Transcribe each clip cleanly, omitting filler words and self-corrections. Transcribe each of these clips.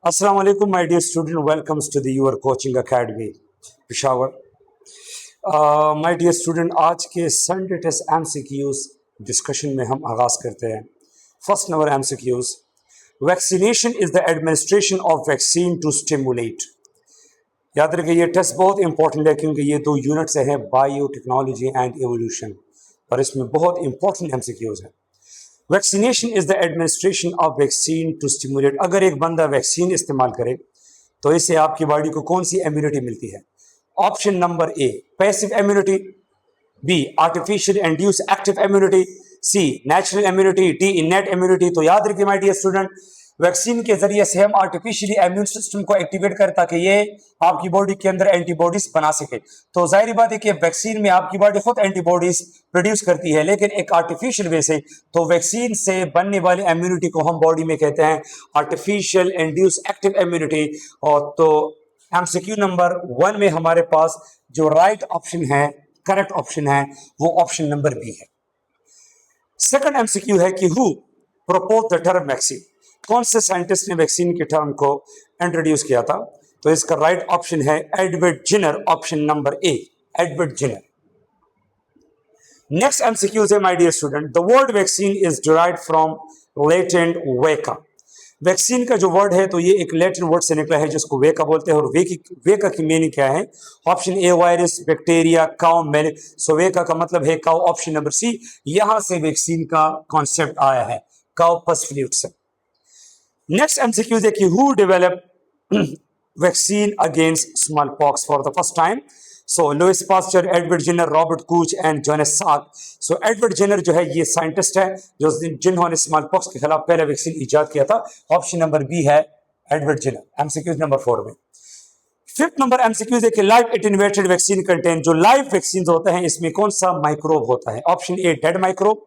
Assalamu alaikum, my dear student. Welcomes to the Your Coaching Academy, Peshawar. My dear student, आज के Sunday test MCQs discussion में हम आगाज करते हैं. First number MCQs. Vaccination is the administration of vaccine to stimulate. याद रखिए ये टेस्ट बहुत इंपॉर्टेंट है क्योंकि ये दो यूनिट से है, बायो टेक्नोलॉजी एंड एवोल्यूशन, और इसमें बहुत इंपॉर्टेंट MCQs हैं. Vaccination is the administration of vaccine to stimulate. अगर एक बंदा वैक्सीन इस्तेमाल करे तो इससे आपकी बॉडी को कौन सी इम्यूनिटी मिलती है? Option number A passive immunity, B artificial induce active immunity, C natural immunity, D innate immunity. तो याद रखिए माय डियर स्टूडेंट, वैक्सीन के जरिए से हम आर्टिफिशियली इम्यून सिस्टम को एक्टिवेट करें ताकि ये आपकी बॉडी के अंदर एंटीबॉडीज बना सके. तो जाहिर बात है कि वैक्सीन में आपकी बॉडी खुद एंटीबॉडीज प्रोड्यूस करती है, लेकिन एक आर्टिफिशियल वे से. तो वैक्सीन से बनने वाली इम्यूनिटी को हम बॉडी में कहते हैं आर्टिफिशियल इंड्यूस एक्टिव इम्यूनिटी. और तो MCQ नंबर 1 में हमारे पास जो राइट ऑप्शन है, करेक्ट ऑप्शन है, वो ऑप्शन नंबर बी है. सेकंड MCQ है कि who propose the term vaccine. कौन से साइंटिस्ट ने वैक्सीन के टर्म को इंट्रोड्यूस किया था? तो इसका राइट ऑप्शन है Edward Jenner, option number A, Edward Jenner. Next MCQ है my dear student, the word vaccine is derived from Latin vacca. Vaccine का जो वर्ड है तो ये एक लैटिन वर्ड से निकला है जिसको वेका बोलते हैं. और वेका की मीनिंग क्या है? Option A virus, bacteria, cow, milk. So वेका का मतलब है काउ, ऑप्शन नंबर सी. यहां से वैक्सीन का कॉन्सेप्ट आया है, काउ पस फ्लूइड से. नेक्स्ट MCQ है कि who develop vaccine against smallpox for the first time. So Louis Pasteur, Edward Jenner, Robert Koch and Jonas Salk. So Edward zener जो है ये साइंटिस्ट है जिन्होंने स्मॉल पॉक्स के खिलाफ पहला वैक्सीन इजाद किया था. ऑप्शन नंबर बी है एडवर्ड जिनर. MCQ नंबर 4 में. फिफ्थ नंबर MCQ है कि लाइव एटेन्यूएटेड वैक्सीन कंटेन. जो लाइव वैक्सीन होते हैं इसमें कौन सा माइक्रोब होता है? Option A dead microbe,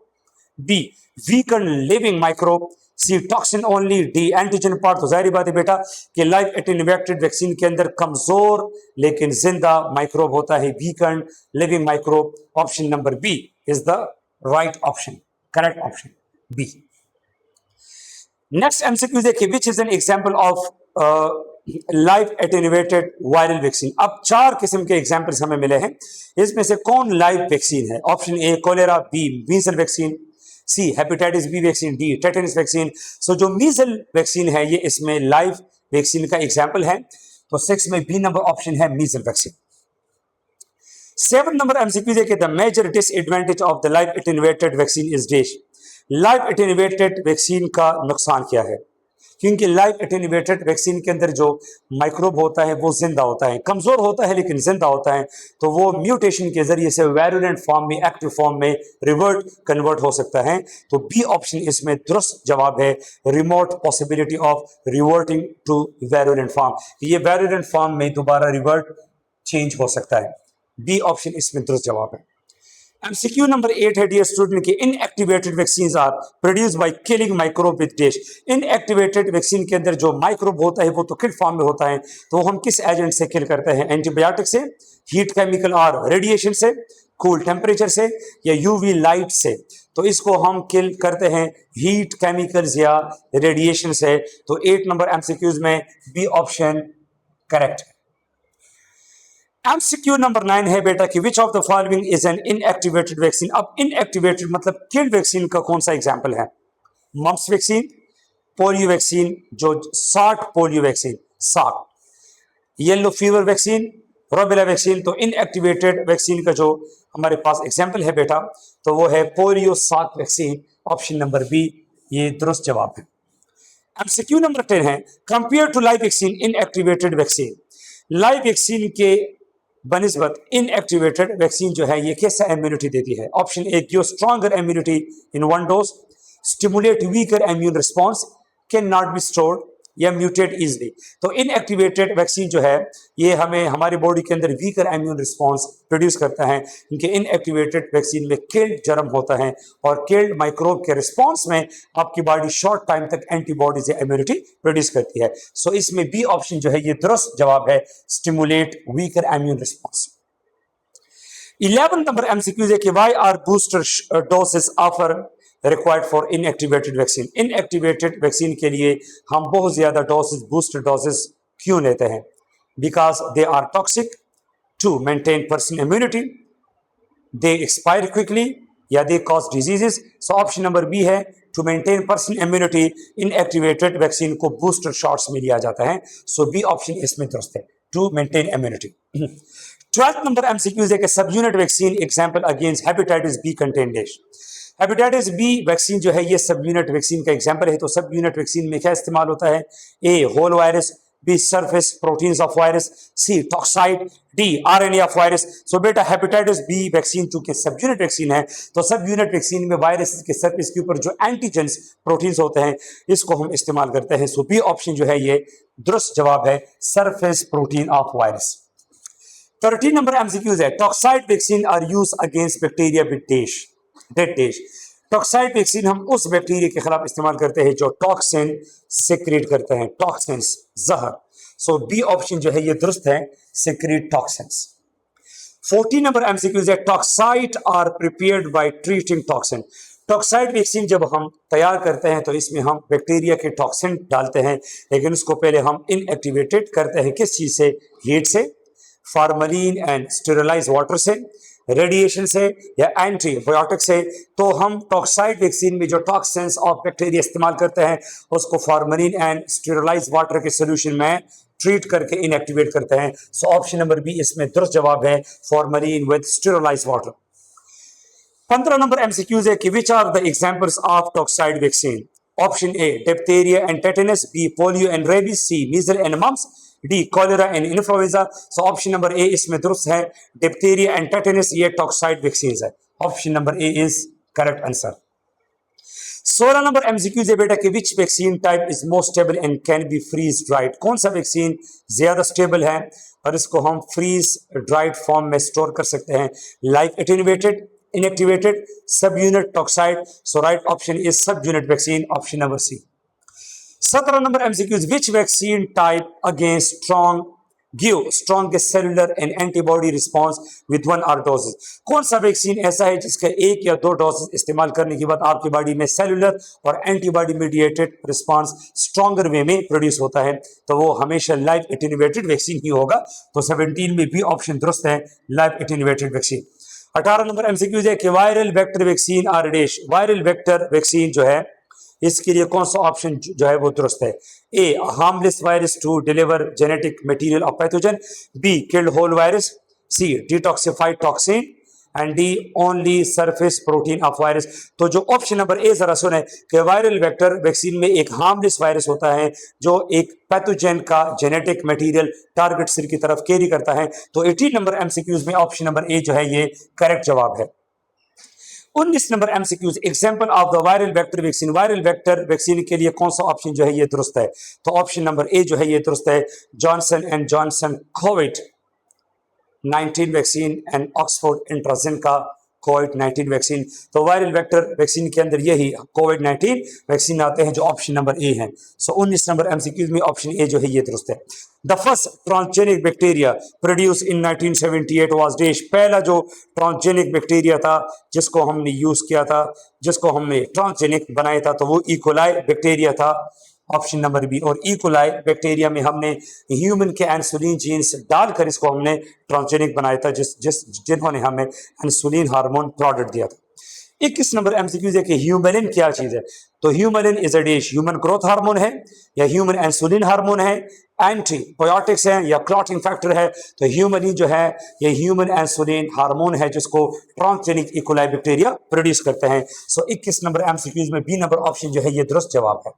B weaken living microbe, C toxin only, D antigen part. तो जाहिर बात है बेटा कि लाइव एटेन्यूएटेड वैक्सीन के अंदर कमजोर लेकिन जिंदा माइक्रोब होता है, weaken living microbe. Option number B is the right option, correct option B. Next MCQ देखिए, which is an example of live attenuated viral vaccine. अब 4 किस्म के एग्जांपल्स हमें मिले हैं. इसमें से कौन लाइव वैक्सीन है? Option A cholera, B measle vaccine, C hepatitis B vaccine, D tetanus vaccine. So जो मीजल वैक्सीन है ये इसमें लाइव वैक्सीन का एग्जांपल है. तो 6 में बी नंबर ऑप्शन है मीजल वैक्सीन. 7 नंबर MCQ देखिए, the major disadvantage of the live attenuated vaccine is dash. Live attenuated vaccine का नुकसान क्या है? क्योंकि लाइव एटेन्यूएटेड वैक्सीन के अंदर जो माइक्रोब होता है वो जिंदा होता है, कमजोर होता है लेकिन जिंदा होता है. तो वो म्यूटेशन के जरिए से वैरुलेंट फॉर्म में, एक्टिव फॉर्म में कन्वर्ट हो सकता है. तो बी ऑप्शन इसमें दुरुस्त जवाब है, remote possibility of reverting to virulent form. ये वैरुलेंट फॉर्म में दोबारा रिवर्ट चेंज हो सकता है. बी ऑप्शन इसमें दुरुस्त जवाब है. MCQ नंबर 8 है डियर स्टूडेंट की, inactivated vaccine are produce by killing microbe with dash. Inactivated vaccine के अंदर जो माइक्रोब होता है वो तो किल फॉर्म में होता है. तो हम किस एजेंट से किल करते हैं? एंटीबायोटिक से, हीट केमिकल और रेडिएशन से, कूल टेम्परेचर से, या यूवी लाइट से. तो इसको हम किल करते हैं हीट केमिकल्स या रेडिएशन से. तो 8 नंबर MCQs में बी ऑप्शन करेक्ट है. MCQ नंबर 9 है बेटा कि which of the following is an inactivated vaccine. अब इनएक्टिवेटेड मतलब किल्ड वैक्सीन का कौन सा एग्जांपल है? मम्प्स वैक्सीन, पोलियो वैक्सीन, जो Salk polio vaccine, Salk, yellow fever vaccine, rubella vaccine. तो इनएक्टिवेटेड वैक्सीन का जो हमारे पास एग्जांपल है बेटा तो वो है polio Salk vaccine. Option number B ये दुरुस्त जवाब है. MCQ नंबर 10 है, compare to live vaccine inactivated vaccine. Live vaccine के बनिस्बत इनएक्टिवेटेड वैक्सीन जो है ये कैसा इम्यूनिटी देती है? Option A give stronger immunity in one dose, stimulate weaker immune response, can not be stored, या म्यूटेट इजली. तो इनएक्टिवेटेड वैक्सीन जो है ये हमें हमारी बॉडी के अंदर वीकर इम्यून रिस्पॉन्स प्रोड्यूस करता है, क्योंकि इनएक्टिवेटेड वैक्सीन में किल्ड जर्म होता है और किल्ड माइक्रोब के रिस्पॉन्स में आपकी बॉडी शॉर्ट टाइम तक एंटीबॉडीज या इम्यूनिटी प्रोड्यूस करती है. सो इसमें बी ऑप्शन जो है ये दुरुस्त जवाब है, stimulate weaker immune response. 11 number MCQ है कि why are booster doses offer required for inactivated vaccine. Inactivated vaccine के लिए हम बहुत ज़्यादा डोजेस, बूस्टर डोजेस क्यों लेते हैं? Because they are toxic to maintain personal immunity, they expire quickly या they cause diseases. So option number B है, to maintain personal immunity inactivated vaccine को बूस्टर शॉट्स में लिया जाता है। सो बी ऑप्शन इसमें दुरुस्त है, to maintain immunity. 12th number MCQs है कि sub unit vaccine example against hepatitis B contain dash. Hepatitis B vaccine जो है ये सब यूनिट वैक्सीन का एग्जांपल है। तो सब यूनिट वैक्सीन में क्या इस्तेमाल होता है? A whole virus, B surface proteins of virus, C toxoid, D RNA of virus. So बेटा हेपेटाइटिस बी वैक्सीन चूंकि सब यूनिट वैक्सीन है तो सब यूनिट वैक्सीन में वायरस के सरफेस के ऊपर जो एंटीजेंस प्रोटीन्स होते हैं इसको हम इस्तेमाल करते हैं। सो बी ऑप्शन जो है ये दुरुस्त जवाब है, surface protein of virus. 13 number MCQs है, toxoid vaccine are use against bacteria with dash, dead dash. Toxoid vaccine हम उस बैक्टीरिया के खिलाफ इस्तेमाल करते हैं जो टॉक्सिन सेक्रेट करते हैं, टॉक्सिन्स, जहर। सो बी ऑप्शन जो है ये दुरुस्त है, सेक्रेट टॉक्सिन्स। 14 नंबर एमसीक्यूज है, toxoid are prepared by treating toxin. Toxoid vaccine जब हम तैयार करते हैं तो इसमें हम बैक्टीरिया के टॉक्सिन डालते हैं, लेकिन उसको पहले हम इनएक्टिवेटेड करते हैं। किस चीज से? हीट से, फार्मलिन एंड स्टेरिलाइज वाटर से, रेडिएशन से या एंटीबायोटिक से। तो हम टॉक्साइड वैक्सीन में जो टॉक्सिन्स ऑफ बैक्टीरिया इस्तेमाल करते हैं उसको फार्मलिन एंड स्टेरिलाइज वाटर के सोल्यूशन में ट्रीट करके इनएक्टिवेट करते हैं। सो ऑप्शन नंबर बी इसमें दुरुस्त जवाब है, formalin with sterilize water. 15 number MCQs है कि which are the examples of toxoid vaccine? Option A diphtheria and tetanus, B polio and rabies, C measle and mumps, D cholera and influenza. So option number A इसमें दुरुस्त है, diphtheria and tetanus ये toxoid vaccine है। Option number A is correct answer. 16 number MCQs है बेटा कि which vaccine type is most stable and can be freeze dried. कौन सा वैक्सीन ज्यादा स्टेबल है और इसको हम फ्रीज ड्राइड फॉर्म में स्टोर कर सकते हैं? Like attenuated, inactivated, sub unit toxoid. So right option is sub unit vaccine, option number C. 17 number MCQs, which vaccine type against strong give strongest cellular and antibody response with 1 or 2 doses. कौन सा vaccine ऐसा है जिसका 1 या 2 doses इस्तेमाल करने के बाद आपकी बॉडी में सेलुलर और एंटीबॉडी मीडिएटेड रिस्पॉन्स स्ट्रॉन्गर वे में प्रोड्यूस होता है? तो वो हमेशा लाइव एटेन्यूएटेड वैक्सीन ही होगा। तो 17 में भी ऑप्शन दुरुस्त है, live attenuated vaccine. 18 number MCQs है कि viral vector vaccine are dash. Viral vector vaccine जो है इसके लिए कौन सा ऑप्शन जो है वो दुरुस्त है? A harmless virus to deliver genetic material of pathogen, B killed whole virus, C detoxified toxin and D only surface protein of virus. तो जो ऑप्शन नंबर ए जरा सुने कि वायरल वेक्टर वैक्सीन में एक हार्मलेस वायरस होता है जो एक पैथोजन का जेनेटिक मटेरियल टारगेट सेल की तरफ कैरी करता है। तो 18 नंबर एमसीक्यूज में ऑप्शन नंबर ए जो है ये करेक्ट जवाब है। 19 number MCQs, example of the viral vector vaccine. Viral vector vaccine के लिए कौन सा ऑप्शन जो है ये दुरुस्त है? तो ऑप्शन नंबर ए जो है ये दुरुस्त है, Johnson and Johnson covid vaccine and Oxford AstraZeneca covid vaccine. तो वायरल वेक्टर वैक्सीन के अंदर यही कोविड-19 वैक्सीन आते हैं जो ऑप्शन नंबर ए है। सो 19 नंबर एमसीक्यूज में ऑप्शन ए जो है ये दुरुस्त है। The first transgenic bacteria produce in 1978 was dash. पहला जो ट्रांसजेनिक बैक्टीरिया था जिसको हमने यूज किया था, जिसको हमने ट्रांसजेनिक बनाया था, तो वो इकोलाई बैक्टीरिया था, ऑप्शन नंबर बी। और इकोलाई बैक्टीरिया में हमने ह्यूमन के इंसुलिन जीन्स डालकर इसको हमने ट्रांसजेनिक बनाया था, जिन्होंने हमें इंसुलिन हार्मोन प्रोडक्ट दिया था। 21 नंबर एमसीक्यूज है कि ह्यूमलिन क्या चीज है? तो Humulin is a dash, human growth hormone है या ह्यूमन इंसुलिन हार्मोन है, एंटीबायोटिक्स है या क्लॉटिंग फैक्टर है? तो ह्यूमलिन जो है ये ह्यूमन इंसुलिन हार्मोन है जिसको ट्रांसजेनिक इकोलाई बैक्टीरिया प्रोड्यूस करते हैं। सो 21 नंबर एमसीक्यूज में बी नंबर ऑप्शन जो है ये दुरुस्त जवाब है।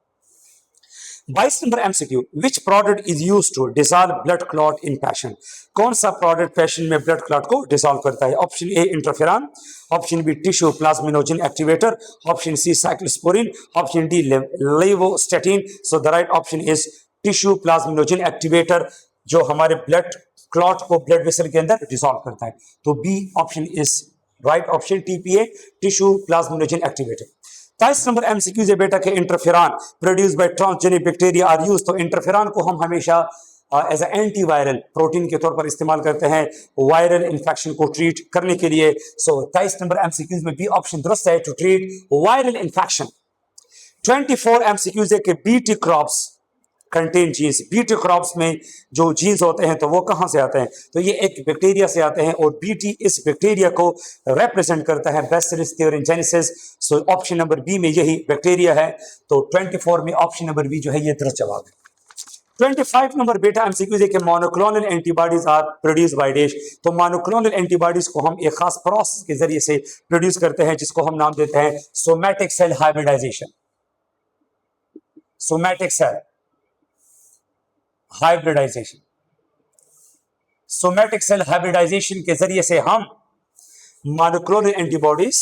22 number MCQ, which product is used to dissolve blood clot in patient. कौन सा प्रोडक्ट पैशन में ब्लड क्लॉट को डिसॉल्व करता है? Option A interferon, option B tissue plasminogen activator, option C cyclosporin, option D lovastatin. So the right option is tissue plasminogen activator, जो हमारे blood clot को blood vessel के अंदर dissolve करता है। तो B option is right option, TPA, tissue plasminogen activator. 23 number MCQs है बेटा के interferon produce by transgenic bacteria are use. तो इंटरफेरॉन को हम हमेशा एज ए एंटीवायरल प्रोटीन के तौर पर इस्तेमाल करते हैं वायरल इन्फेक्शन को ट्रीट करने के लिए। सो 23 नंबर एमसीक्यूज में बी ऑप्शन दुरुस्त है, to treat viral infection. 24 MCQs है कि BT crops contain genes. BT crops में जो जीन्स होते हैं तो वो कहां से आते हैं, तो ये एक बैक्टीरिया से आते हैं और बीटी इस बैक्टीरिया को रिप्रेजेंट करता है, Bacillus thuringiensis. So option number B में यही बैक्टीरिया है। तो 24 में ऑप्शन नंबर बी जो है ये दुरुस्त जवाब है। 25 नंबर बेटा एमसीक्यू देखिए, monoclonal antibodies are produce by dash. तो मोनोक्लोनल एंटीबॉडीज को हम एक खास प्रोसेस के जरिए से प्रोड्यूस करते हैं जिसको हम नाम देते हैं somatic cell hybridisation. Somatic cell hybridisation, somatic cell hybridisation के जरिए से हम मोनोक्लोनल एंटीबॉडीज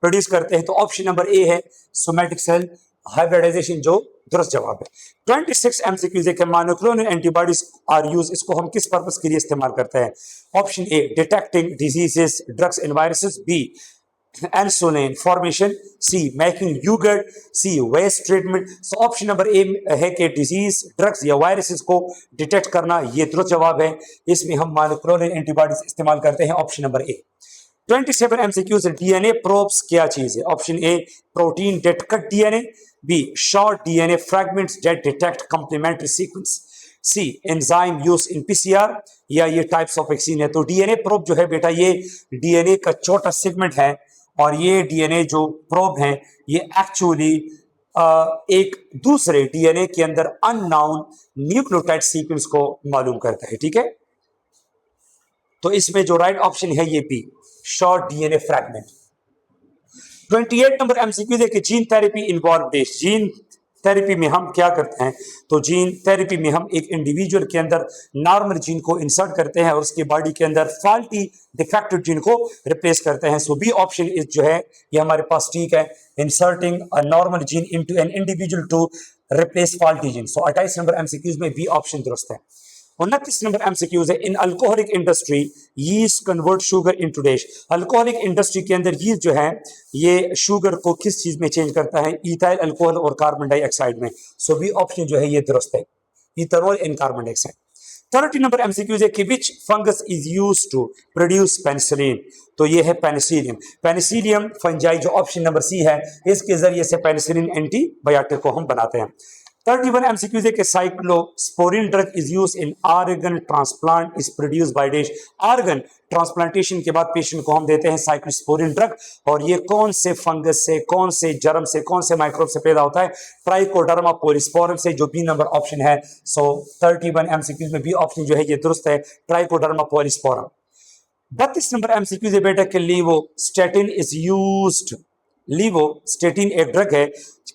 प्रोड्यूस करते हैं। तो ऑप्शन नंबर ए है सोमैटिक सेल हाइब्रिडाइजेशन जो दुरुस्त जवाब है। 26 एमसीक्यूज है कि मोनोक्लोनल एंटीबॉडीज आर यूज, इसको हम किस पर्पस के लिए इस्तेमाल करते हैं। Option A detecting diseases, drugs and viruses, B insulin formation, C making yogurt, C waste treatment. So option number A है कि डिजीज, ड्रग्स या वायरसेस को डिटेक्ट करना, ये दुरुस्त जवाब है। इसमें हम मोनोक्लोनल एंटीबॉडीज इस्तेमाल करते हैं, option number A. 27 MCQs DNA probes क्या चीज है। Option A protein that cut DNA, B short DNA fragments that detect complementary sequence, C enzyme use in PCR, या ये टाइप्स ऑफ वैक्सीन है। तो डीएनए प्रोब जो है बेटा ये डीएनए का छोटा सेगमेंट है और ये डीएनए जो प्रोब है ये एक्चुअली एक दूसरे डीएनए के अंदर अननोन न्यूक्लियोटाइड सीक्वेंस को मालूम करता है, ठीक है। तो इसमें जो राइट ऑप्शन है ये B short DNA fragment. 28 number MCQ है कि gene therapy involve dash. Gene therapy में हम क्या करते हैं, तो जीन थेरेपी में हम एक इंडिविजुअल के अंदर नॉर्मल जीन को इंसर्ट करते हैं और उसकी बॉडी के अंदर फॉल्टी डिफेक्टेड जीन को रिप्लेस करते हैं। सो बी ऑप्शन इज जो है ये हमारे पास ठीक है, inserting a normal gene into an individual to replace faulty gene. So 28 number MCQs में बी ऑप्शन दुरुस्त है। 29 नंबर एमसीक्यूज है in alcoholic industry yeast convert sugar into dash. Alcoholic industry के अंदर यीस्ट जो है ये शुगर को किस चीज में चेंज करता है, इथाइल अल्कोहल और कार्बन डाइऑक्साइड में। सो बी ऑप्शन जो है ये दुरुस्त है, ethanol and carbon dioxide. 30 number MCQs है कि which fungus is used to produce penicillin. तो ये है पेनिसिलियम। पेनिसिलियम फंजाई जो ऑप्शन नंबर सी है, इसके जरिए से पेनिसिलिन एंटीबायोटिक को हम बनाते हैं। 31 एमसीक्यूज है कि cyclosporin drug is use in organ transplant is produce by dash. Organ transplantation के बाद पेशेंट को हम देते हैं साइक्लोस्पोरिन ड्रग, और ये कौन से फंगस से, कौन से जर्म से, कौन से माइक्रोब से पैदा होता है, ट्राइकोडर्मा पोलिस्पोरम से, जो बी नंबर ऑप्शन है। सो 31 एमसीक्यूज में बी ऑप्शन जो है ये दुरुस्त है, ट्राइकोडर्मा पोलिस्पोरम। 32 नंबर एमसीक्यूज है बेटा कि लीवोस्टैटिन इज यूज्ड। लीवोस्टैटिन एक ड्रग है,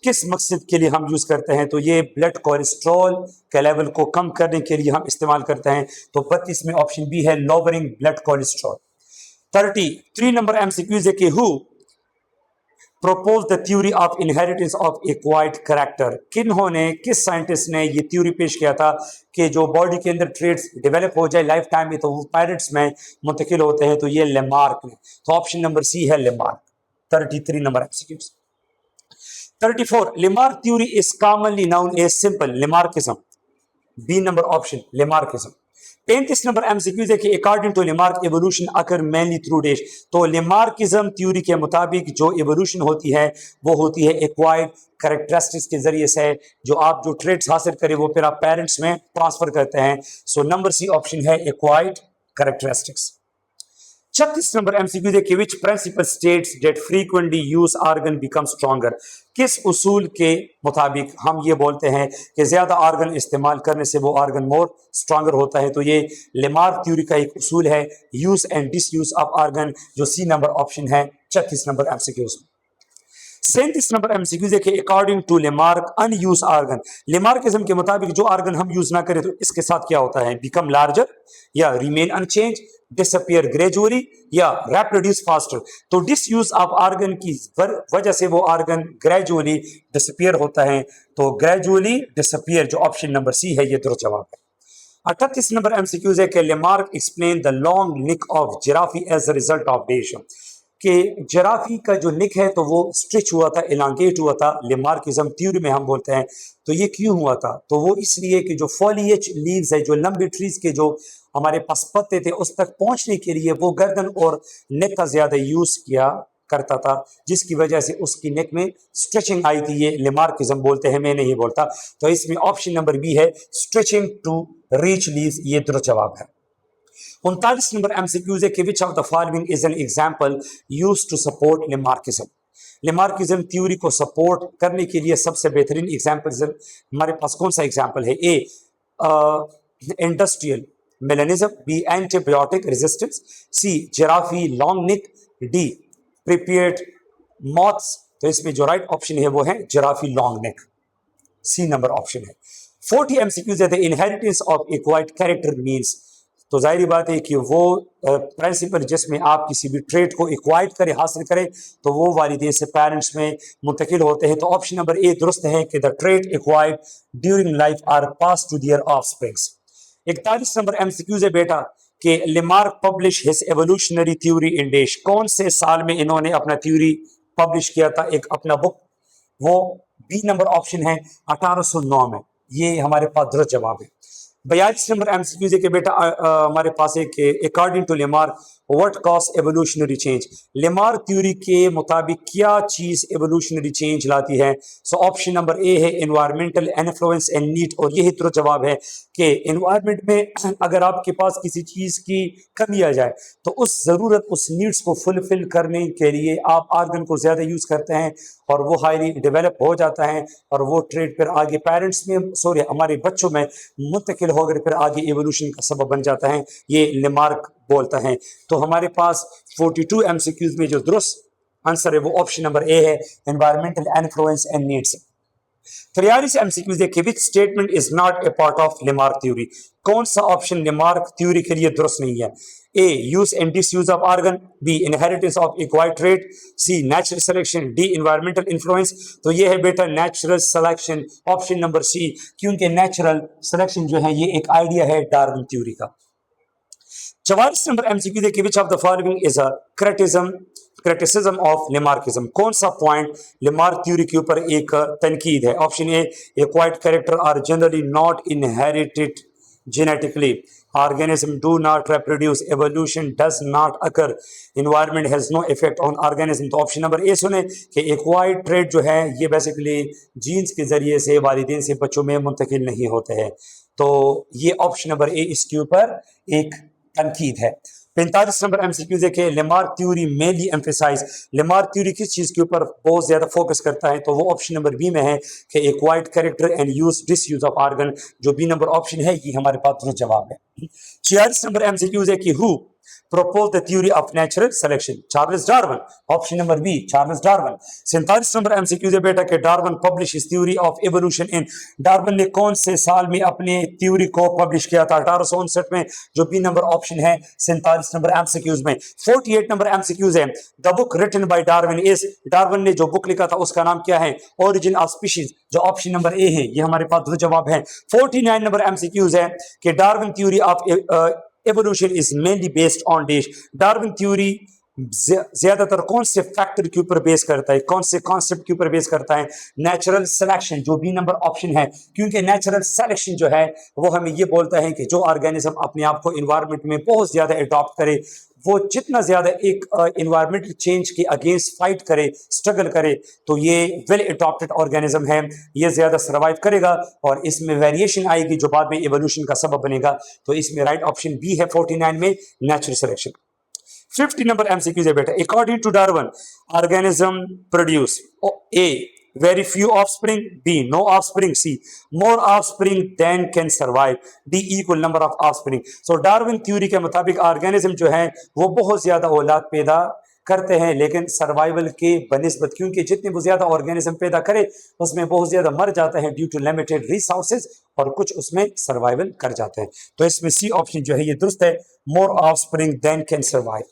किस मकसद के लिए हम यूज करते हैं, तो ये ब्लड कोलेस्ट्रॉल के लेवल को कम करने के लिए हम इस्तेमाल करते हैं। तो 32 में ऑप्शन बी है, lowering blood cholesterol. 33 number MCQs है कि who propose the theory of inheritance of acquired character. किन्होंने, किस साइंटिस्ट ने ये थ्योरी पेश किया था कि जो बॉडी के अंदर ट्रेड्स डेवलप हो जाए लाइफ टाइम में तो वो पेरेंट्स में मुंतकिल होते हैं, तो ये लेमार्क ने। तो ऑप्शन नंबर सी है Lamarck. 33 number MCQs. 34 Lamarck theory is commonly known as simple Lamarckism. B number option Lamarckism. 35 number MCQs है कि according to Lamarck evolution occur mainly through dash. तो लेमार्किज्म थ्योरी के मुताबिक जो evolution होती है वो होती है एक्वायर्ड कैरेक्टरिस्टिक्स के जरिए से, जो आप जो ट्रेड्स हासिल करें वो फिर आप पेरेंट्स में ट्रांसफर करते हैं। सो नंबर सी ऑप्शन है एक्वायर्ड कैरेक्टरिस्टिक्स। 36 नंबर एमसीक्यू है कि which principle states that frequently use organ become stronger. किस उसूल के मुताबिक हम ये बोलते हैं कि ज्यादा ऑर्गन इस्तेमाल करने से वो ऑर्गन मोर स्ट्रॉन्गर होता है। तो ये लेमार्क थ्योरी का एक उसूल है, use and disuse of organ, जो सी नंबर ऑप्शन है 36 नंबर एमसीक्यूज। 37 नंबर एमसीक्यूज है कि according to Lamarck unuse organ. Lamarckism के मुताबिक जो ऑर्गन हम यूज ना करें तो इसके साथ क्या होता है, बिकम लार्जर या रिमेन अनचेंज, डिसअपियर ग्रेजुअली या रिप्रोड्यूस फास्टर। तो डिसयूज ऑफ ऑर्गन की वजह से वो ऑर्गन ग्रेजुअली डिसअपियर होता है। तो ग्रेजुअली डिसअपियर जो ऑप्शन नंबर सी है ये दुरुस्त जवाब है। 38 नंबर एमसीक्यूज है कि Lamarck explain the long neck of giraffe as a result of dash. कि जराफी का जो निक है तो वो स्ट्रिच हुआ था, इलांगेट हुआ था, लेमार्किज्म थ्योरी में हम बोलते हैं। तो ये क्यों हुआ था? तो वो इसलिए कि जो फॉलिएज लीव्स है, जो लंबे ट्रीज के जो हमारे पास पत्ते थे, उस तक पहुंचने के लिए वो गर्दन और नेक का ज्यादा यूज किया करता था, जिसकी वजह से उसकी नेक में स्ट्रेचिंग आई थी। ये लेमार्किज्म बोलते हैं, मैं नहीं बोलता। तो इसमें ऑप्शन नंबर बी है, स्ट्रेचिंग टू रीच लीव्स, ये दुरुस्त जवाब है। 39 नंबर एमसीक्यूज है कि which of the following is an example used to support Lamarckism. Lamarckism theory को सपोर्ट करने के लिए सबसे बेहतरीन एग्जांपल हमारे पास कौन सा एग्जांपल है? A, industrial melanism, B, antibiotic resistance, C, giraffe long neck, D, prepared moths. तो इसमें जो राइट ऑप्शन है वो है giraffe long neck, C number option है। 40 एमसीक्यूज है, the inheritance of acquired character means. तो जाहिर बात है कि वो प्रिंसिपल जिसमें आप किसी भी ट्रेट को एक्वायर्ड करें, हासिल करें, तो वो वालिदैन से पेरेंट्स में मुंतकिल होते हैं। तो ऑप्शन नंबर ए दुरुस्त है कि the trait acquired during life are pass to their offsprings. 41 number MCQs है बेटा कि Lamarck publish his evolutionary theory in dash. कौन से साल में इन्होंने अपना थ्योरी पब्लिश किया था, एक अपना बुक? वो बी नंबर ऑप्शन है 1809 में। ये हमारे पास दुरुस्त जवाब है। 42 नंबर एमसीक्यूज है कि बेटा हमारे पास है कि according to Lamarck what cause evolutionary change. Lamarck theory के मुताबिक क्या चीज एवोल्यूशनरी चेंज लाती है? सो ऑप्शन नंबर ए है एनवायरमेंटल इन्फ्लुएंस एंड नीड, और यही तो जवाब है कि एनवायरमेंट में अगर आपके पास किसी चीज की कमी आ जाए तो उस जरूरत, उस नीड्स को फुलफिल करने के लिए आप आर्गन को ज्यादा यूज करते हैं और वो हाईली डेवलप हो जाता है और वो ट्रेड फिर आगे पेरेंट्स में, सॉरी, हमारे बच्चों में मुंतकिल होकर फिर आगे एवोल्यूशन का सबब बन जाता है। ये लेमार्क बोलता है। तो हमारे पास 42 एमसीक्यूज में जो दुरुस्त आंसर है वो ऑप्शन नंबर ए है, environmental influence and needs. 43 MCQs देखिए, which statement is not a part of Lamarck theory. कौन सा ऑप्शन लेमार्क थ्योरी के लिए दुरुस्त नहीं है? A, use and disuse of organ, B, inheritance of acquired trait, C, natural selection, D, environmental influence. तो ये है बेटा natural selection, option number C, क्योंकि नेचुरल सिलेक्शन जो है ये एक आइडिया है डार्विन थ्योरी का। 44 नंबर एमसीक्यू देखिए, विच of the following is a criticism of Lamarckism. कौन सा पॉइंट लेमार्क थ्योरी के ऊपर एक तनकीद है? Option A, acquired character are generally not inherited genetically, organism do not reproduce, evolution does not occur, environment has no effect on organism। तो option number A सुने कि एक्वायर्ड ट्रेट जो है ये बेसिकली जीन्स के जरिए से वालिदैन से बच्चों में मुंतकिल नहीं होते हैं। तो ये ऑप्शन नंबर ए इसके ऊपर एक तनकीद है। 45 नंबर एमसीक्यू देखे, Lamarck theory mainly emphasise. Lamarck theory किस चीज के ऊपर बहुत ज्यादा फोकस करता है? तो वो ऑप्शन नंबर बी में है कि acquired character and use disuse of organ. जो बी नंबर ऑप्शन है ये हमारे पास दुरुस्त जवाब है। 46 नंबर एमसीक्यूज है कि who proposed the theory of natural selection? Charles Darwin, option number B, Charles Darwin. 47 number MCQ है बेटा कि Darwin publish his theory of evolution in. Darwin ने कौन से साल में अपने थ्योरी को पब्लिश किया था? 1859 में, जो बी नंबर ऑप्शन है 47 नंबर एमसीक्यूज में। 48 नंबर एमसीक्यूज है, the book written by Darwin is. Darwin ने जो बुक लिखा था उसका नाम क्या है? ओरिजिन ऑफ स्पीशीज, जो ऑप्शन नंबर ए है ये हमारे पास दुरुस्त जवाब है। 49 नंबर एमसीक्यूज है कि Darwin theory of evolution is mainly based on dash. Darwin theory ज्यादातर कौन से फैक्टर के ऊपर बेस करता है, कौन से कॉन्सेप्ट के ऊपर बेस करता है? नेचुरल सिलेक्शन, जो बी नंबर ऑप्शन है, क्योंकि नेचुरल सिलेक्शन जो है वो हमें ये बोलता है कि जो ऑर्गेनिज्म अपने आप को एनवायरनमेंट में बहुत ज्यादा अडॉप्ट करे, वो जितना ज्यादा एक एनवायरमेंटल चेंज के अगेंस्ट फाइट करे, स्ट्रगल करे, तो ये वेल अडॉप्टेड ऑर्गेनिज्म है, ये ज्यादा सर्वाइव करेगा और इसमें वेरिएशन आएगी जो बाद में एवोल्यूशन का सबब बनेगा। तो इसमें राइट ऑप्शन बी है 49 में, नेचुरल सिलेक्शन। 50 नंबर एमसीक्यूज है बेटा, according to Darwin organism produce a very few offspring, B no offspring, C more offspring than can survive, D equal number of offspring। so Darwin theory के मुताबिक organism जो है वो बहुत ज्यादा औलाद पैदा करते हैं लेकिन सर्वाइवल के बनिस्बत, क्योंकि जितने वो ज्यादा ऑर्गेनिज्म पैदा करे उसमें बहुत ज्यादा मर जाते हैं ड्यू टू लिमिटेड रिसोर्सेज और कुछ उसमें सर्वाइवल कर जाते हैं। तो इसमें सी ऑप्शन जो है ये दुरुस्त है, more offspring than can survive.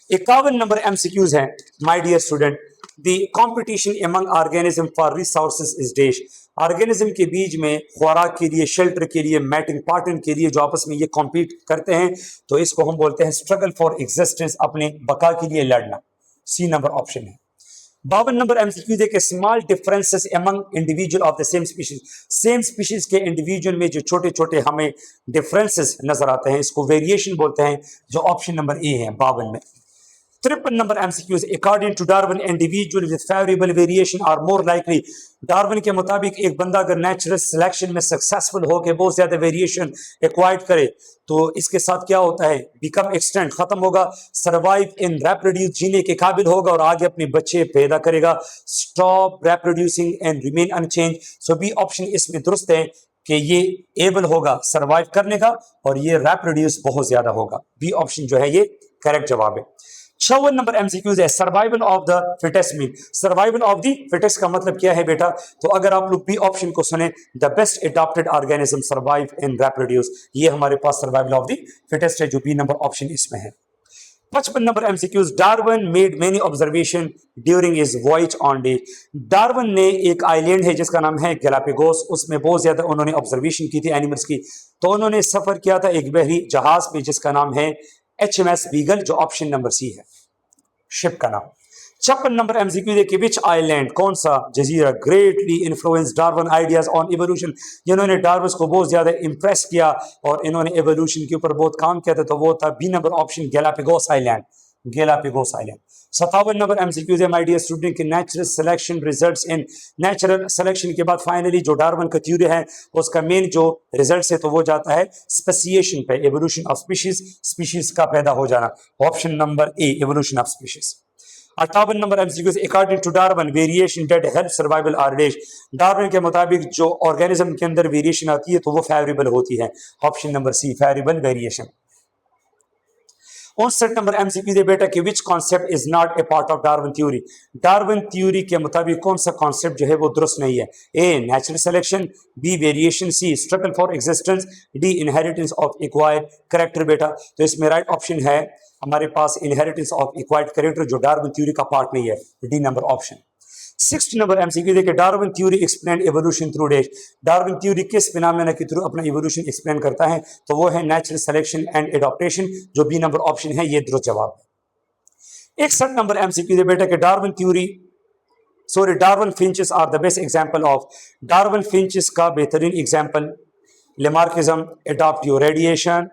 51 number MCQs है, my dear student, the competition among organism for resources is dash। Organism के बीच में खुराक के लिए, शेल्टर के लिए, मैटिंग पैटर्न के लिए जो आपस में ये कॉम्पीट करते हैं, तो इसको हम बोलते हैं स्ट्रगल फॉर एग्जिस्टेंस, अपने बका के लिए लड़ना। सी नंबर ऑप्शन है। 52 नंबर एमसीक्यू है कि small differences among individual of the same species के इंडिविजुअल में जो छोटे छोटे हमें डिफरेंसेस नजर आते हैं, इसको वेरिएशन बोलते हैं, जो ऑप्शन नंबर ए है 52 में। 53 number MCQ according to Darwin individual with favourable variation are more likely. Darwin के मुताबिक एक बंदा अगर नेचुरल सिलेक्शन में सक्सेसफुल हो के बहुत ज्यादा वेरिएशन एक्वायर्ड करे तो इसके साथ क्या होता है, बिकम एक्सटेंड, खत्म होगा, सर्वाइव इन रेप्रोड्यूस, जीने के काबिल होगा और आगे अपने बच्चे पैदा करेगा, stop reproducing and remain unchange. So B option इसमें दुरुस्त है कि ये एबल होगा सर्वाइव करने का और ये रेप्रोड्यूस बहुत ज्यादा होगा। बी ऑप्शन जो है ये करेक्ट जवाब है। 56 नंबर एमसीक्यूज है survival of the fittest mean. Survival of the fittest का मतलब क्या है बेटा, तो अगर आप लोग बी ऑप्शन को सुने, the best adopted organism survive and reproduce, ये हमारे पास सर्वाइवल ऑफ द फिटेस्ट है, जो बी नंबर ऑप्शन इसमें है। 55 number MCQs Darwin made many observation during his voyage on day. Darwin ने एक आइलैंड है जिसका नाम है गैलापागोस, उसमें बहुत ज्यादा उन्होंने ऑब्जर्वेशन की थी एनिमल्स की, तो उन्होंने सफर किया था एक बहरी जहाज पे जिसका नाम है HMS बीगल, जो ऑप्शन नंबर सी है, शिप का नाम। 56 नंबर एमसीक्यू है कि विच आइलैंड, कौन सा जजीरा, greatly influence Darwin ideas on evolution, जिन्होंने डार्विन को बहुत ज्यादा इंप्रेस किया और इन्होंने इवोल्यूशन के ऊपर बहुत काम किया था, तो वो था B number option Galapagos island, Galapagos island. 57 number MCQ है माय डियर स्टूडेंट कि natural selection results in, natural selection के बाद फाइनली जो डार्विन का थ्योरी है उसका मेन जो रिजल्ट है तो वो जाता है स्पेसिएशन पे, एवोल्यूशन ऑफ स्पीशीज, स्पीशीज का पैदा हो जाना, option number A evolution of species. 58 number MCQ according to Darwin variation that help survival are days. Darwin के मुताबिक जो ऑर्गेनिज्म के अंदर वेरिएशन आती है तो वो फेवरेबल होती है, option number C favourable variation. 59 number MCQ दे बेटा कि which concept is not a part of Darwin theory. Darwin theory के मुताबिक कौन सा कॉन्सेप्ट जो है वो दुरुस्त नहीं है, A natural selection, B variation, C struggle for existence, D inheritance of acquired character. बेटा तो इसमें राइट ऑप्शन है हमारे पास इनहेरिटेंस ऑफ एक्वायर्ड कैरेक्टर, जो डार्विन थ्योरी का पार्ट नहीं है, D number option. 60 number MCQ देखिए Darwin theory explain evolution through dash. Darwin theory किस फिनोमेना के थ्रू अपना एवोल्यूशन एक्सप्लेन करता है, तो वो है नेचुरल सिलेक्शन एंड एडॉप्टेशन, जो बी नंबर ऑप्शन है, ये दुरुस्त जवाब है। 61 नंबर एमसीक्यू दे बेटा कि Darwin theory Darwin finches are the best example of. Darwin finches का बेहतरीन example Lamarckism, adaptive radiation,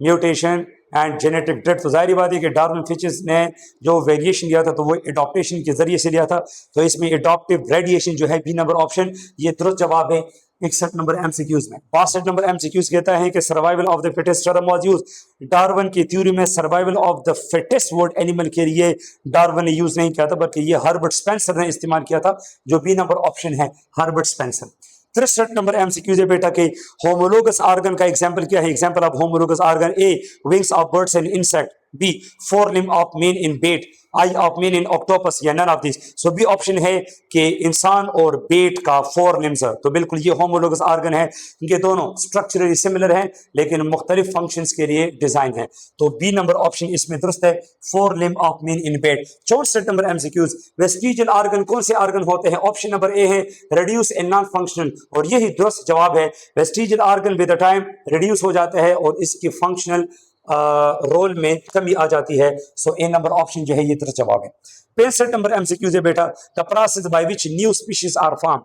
mutation and genetic drift. तो जाहिर बात है कि डार्विन फिंचेस ने जो वेरिएशन दिया था तो वो एडॉप्टेशन के जरिए से लिया था, तो इसमें एडॉप्टिव रेडिएशन जो है बी नंबर ऑप्शन, ये दुरुस्त जवाब है 61 नंबर एमसीक्यूज में। 62 नंबर एमसीक्यूज कहता है कि survival of the fittest term was used. Darwin की थ्योरी में survival of the fittest word animal के लिए डार्विन ने यूज नहीं किया था, बल्कि ये हर्बर्ट स्पेंसर ने इस्तेमाल किया था, जो बी नंबर ऑप्शन है हर्बर्ट स्पेंसर। 63 नंबर एमसीक्यू है बेटा के होमोलोगस ऑर्गन का एग्जांपल क्या है। Example of homologous organ, A wings of birds and insect, B four limb of main in bat, eye of main in octopus, या none of this. So B option है कि इंसान और बेट का four limbs है, तो बिल्कुल ये होमोलोगस ऑर्गन है। इनके दोनों स्ट्रक्चरली सिमिलर हैं लेकिन मुख्तलिफ फंक्शंस के लिए डिजाइन है, तो बी नंबर ऑप्शन इसमें दुरुस्त है, four limb of main in bat. 64 number MCQs vestigial organ कौन से ऑर्गन होते हैं, ऑप्शन नंबर ए है रिड्यूस एंड नॉन फंक्शनल, और यही दुरुस्त जवाब है। Vestigial organ with the time reduce हो जाता है और इसकी फंक्शनल रोल में कमी आ जाती है, सो ए नंबर ऑप्शन जो है ये दुरुस्त जवाब है। 65 नंबर एमसीक्यूज है बेटा the process by which new species are form.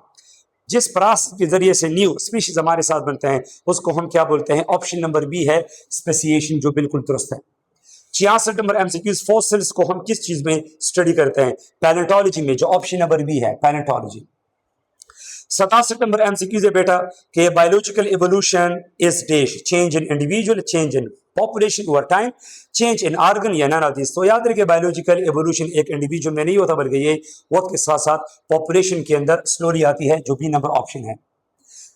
जिस प्रोसेस के जरिए से न्यू स्पीशीज हमारे साथ बनते हैं उसको हम क्या बोलते हैं, ऑप्शन नंबर बी है स्पेसिएशन, जो बिल्कुल दुरुस्त है। 66 नंबर एमसीक्यूज फॉसिल्स को हम किस चीज में स्टडी करते हैं, पैलेंटोलॉजी में, जो ऑप्शन नंबर बी है पैलेंटोलॉजी। 67 नंबर एमसीक्यूज है बेटा कि biological evolution is dash, change in individual, change in population over time, change in organ, या नन ऑफ दिस। तो याद रखिए बायोलॉजिकल इवोल्यूशन एक इंडिविजुअल में नहीं होता बल्कि ये वक्त के साथ साथ पॉपुलेशन के अंदर स्लोली आती है, जो बी नंबर ऑप्शन है।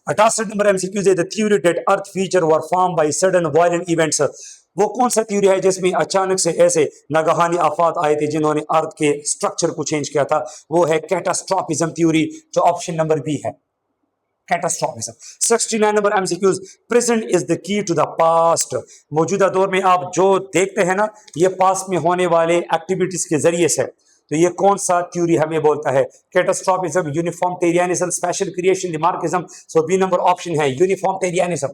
68 नंबर एमसीक्यूज है the theory that earth feature were form by sudden violent events. वो कौन सा थ्योरी है जिसमें अचानक से ऐसे नागहानी आफात आए थे जिन्होंने अर्थ के स्ट्रक्चर को चेंज किया था, वो है कैटास्ट्रॉफिज्म थ्योरी, जो ऑप्शन नंबर बी है catastrophism. 69 number MCQs present is the key to the past. मौजूदा दौर में आप जो देखते हैं ना, ये पास्ट में होने वाले एक्टिविटीज के जरिए से, तो ये कौन सा थ्योरी हमें बोलता है? Catastrophism, uniformitarianism, special creation, Lamarckism. So B number option है यूनिफॉर्मिटेरियनिज्म।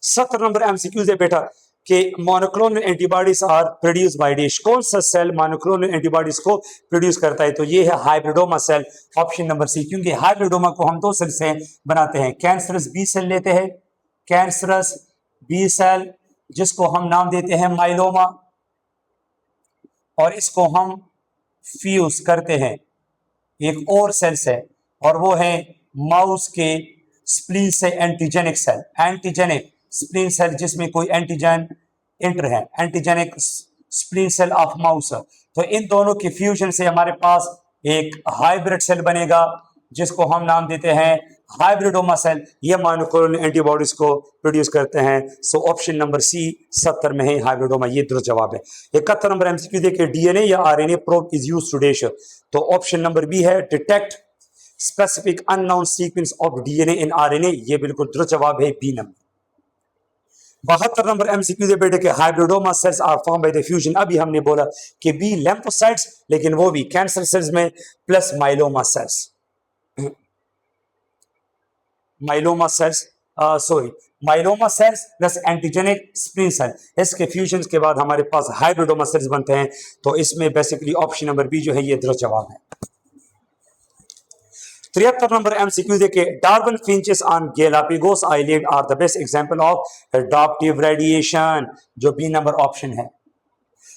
70 नंबर एमसीक्यूज है बेटा कि monoclonal antibodies are produce by dish. कौन सा सेल मोनोक्लोनल एंटीबॉडीज को प्रोड्यूस करता है? तो ये है hybridoma cell, option number C. क्योंकि हाइब्रिडोमा को हम दो सेल से बनाते हैं, कैंसरस बी सेल लेते हैं, कैंसरस बी सेल जिसको हम नाम देते हैं माइलोमा, और इसको हम फ्यूज करते हैं एक और सेल से, और वो है माउस के स्प्लीन से antigenic cell, antigenic spleen cell जिसमें कोई एंटीजन इंटर है, antigenic spleen cell of mouse. तो इन दोनों के फ्यूजन से हमारे पास एक हाइब्रिड सेल बनेगा जिसको हम नाम देते हैं हाइब्रिडोमा सेल। ये मोनोक्लोनल एंटीबॉडीज को प्रोड्यूस करते हैं। सो ऑप्शन नंबर सी 70 में है हाइब्रिडोमा, ये दुरुस्त जवाब है। 71 नंबर एमसीक्यू देखिए, डीएनए या RNA probe is used to detect. तो ऑप्शन नंबर बी है detect specific unknown sequence of DNA in RNA, ये बिल्कुल दुरुस्त जवाब है, बी नंबर। 72 नंबर एमसीक्यू दे बेटे के hybridoma cells are form by the fusion. अभी हमने बोला कि बी लिम्फोसाइट्स, लेकिन वो भी कैंसर सेल्स में, plus myeloma cells, myeloma cells myeloma cells plus antigenic spleen cell, इसके फ्यूजन के बाद हमारे पास हाइब्रिडोमा सेल्स बनते हैं। तो इसमें बेसिकली ऑप्शन नंबर बी जो है ये दुरुस्त जवाब है। 73 नंबर एमसीक्यू देखिए, Darwin finches on Galapagos island are the best example of adaptive radiation, जो बी नंबर ऑप्शन है।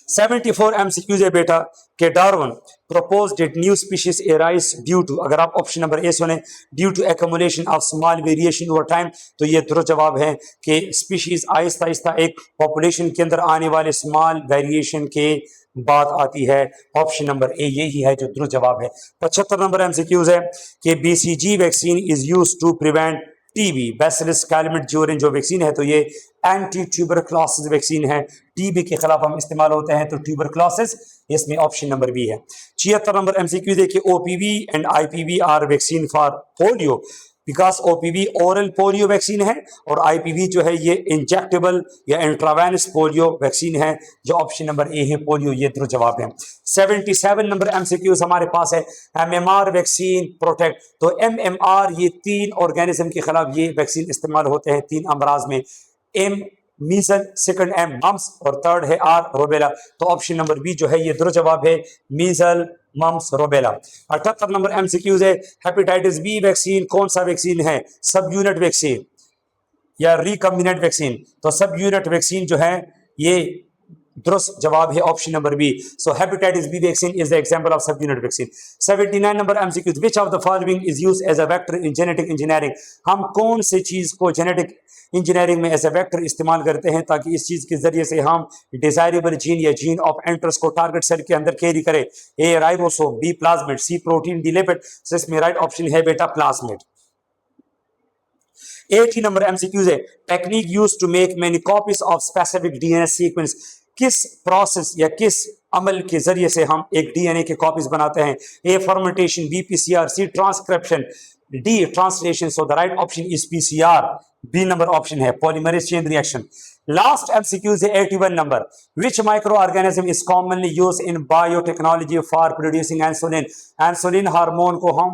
74 एमसीक्यूज है बेटा कि Darwin proposed that new species arise due to, अगर आप ऑप्शन नंबर ए सुने, due to accumulation of small variation over time, तो ये दुरुस्त जवाब है कि स्पीशीज आहिस्ता आहिस्ता एक पॉपुलेशन के अंदर आने वाले स्मॉल वेरिएशन के बात आती है। ऑप्शन नंबर ए यही है जो दुरुस्त जवाब है। 75 नंबर एमसीक्यूज है कि BCG vaccine is used to prevent TB, bacillus Calmette Guerin जो वैक्सीन है तो ये एंटी ट्यूबरक्लोसिस वैक्सीन है, टीबी के खिलाफ हम इस्तेमाल होते हैं, तो ट्यूबरक्लोसिस इसमें ऑप्शन नंबर बी है। 76 नंबर एमसीक्यू देखिए, OPV and IPV are vaccine for polio, because OPV oral polio vaccine है और आईपीवी जो है ये इंजेक्टेबल या इंट्रावेनस पोलियो वैक्सीन है, जो ऑप्शन नंबर ए है पोलियो, ये दुरुस्त जवाब है। 77 नंबर एमसीक्यूज हमारे पास है, एमएमआर वैक्सीन प्रोटेक्ट, तो एमएमआर ये 3 ऑर्गेनिज्म के खिलाफ ये वैक्सीन इस्तेमाल होते हैं 3 अमराज में, एम मीजल, सेकंड एम मम्स और थर्ड है आर रोबेला, तो ऑप्शन नंबर बी जो है ये दुरुस्त जवाब है, मीजल मम्स रोबेला। 78 नंबर एमसीक्यूज है, हेपेटाइटिस बी वैक्सीन कौन सा वैक्सीन है? सब यूनिट वैक्सीन या रिकम्बिनेंट वैक्सीन, तो सब यूनिट वैक्सीन जो है ये दुरुस्त जवाब है, option number B. So hepatitis B vaccine is the example of सब unit vaccine. 79 number MCQs, which of the following is used as a vector in genetic engineering, हम कौन सी चीज को जेनेटिक इंजीनियरिंग में एज ए वेक्टर इस्तेमाल करते हैं ताकि इस चीज के जरिए से हम डिजायरेबल जीन या जीन ऑफ इंटरेस्ट को टारगेट सेल के अंदर कैरी करें? A ribosome, B plasmid, C protein, D lipid. So इसमें राइट ऑप्शन है बेटा प्लाज्मिड। 80 नंबर एमसीक्यूज है, technique used to make many copies of specific DNA sequence, किस प्रोसेस या किस अमल के जरिए से हम एक डीएनए के कॉपीज बनाते हैं? A fermentation, B PCR, C transcription, D translation. So the right option is PCR, B number option है polymerase chain reaction. Last MCQs है 81 number, which micro organism is commonly used in biotechnology for producing insulin, insulin hormone को हम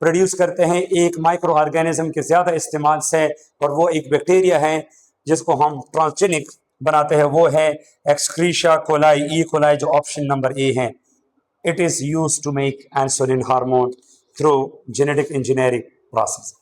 produce करते हैं एक micro organism के ज्यादा इस्तेमाल से, और वो एक बैक्टीरिया है जिसको हम ट्रांसजेनिक बनाते हैं, वो है एक्सक्रीशिया कोलाई, ई कोलाई, जो ऑप्शन नंबर ए है। It is used to make insulin hormone through genetic engineering process.